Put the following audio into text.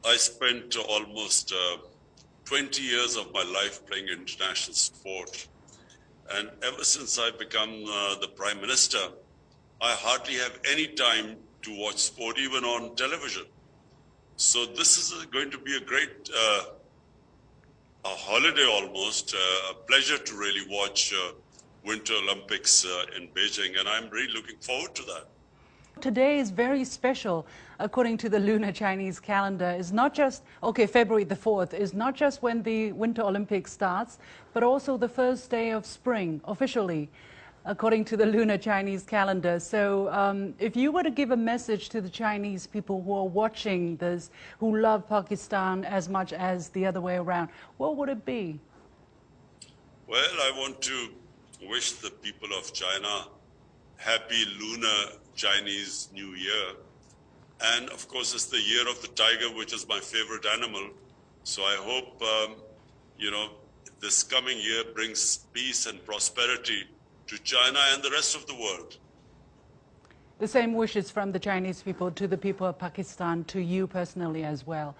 I spent almost 20 years of my life playing international sport. And ever since I've become the Prime Minister, I hardly have any time to watch sport, even on television. So this is going to be a great a holiday almost, a pleasure to really watch Winter Olympics in Beijing, and I'm really looking forward to that. Today is very special, according to the lunar Chinese calendar. It's not just, okay, February the 4th is not just when the Winter Olympics starts, but also the first day of spring, officially, according to the lunar Chinese calendar. So if you were to give a message to the Chinese people who are watching this, who love Pakistan as much as the other way around, what would it be? Well, I want to wish the people of China happy lunar Chinese New Year. And of course, it's the year of the tiger, which is my favorite animal. So I hope, this coming year brings peace and prosperity to China and the rest of the world. The same wishes from the Chinese people to the people of Pakistan, to you personally as well.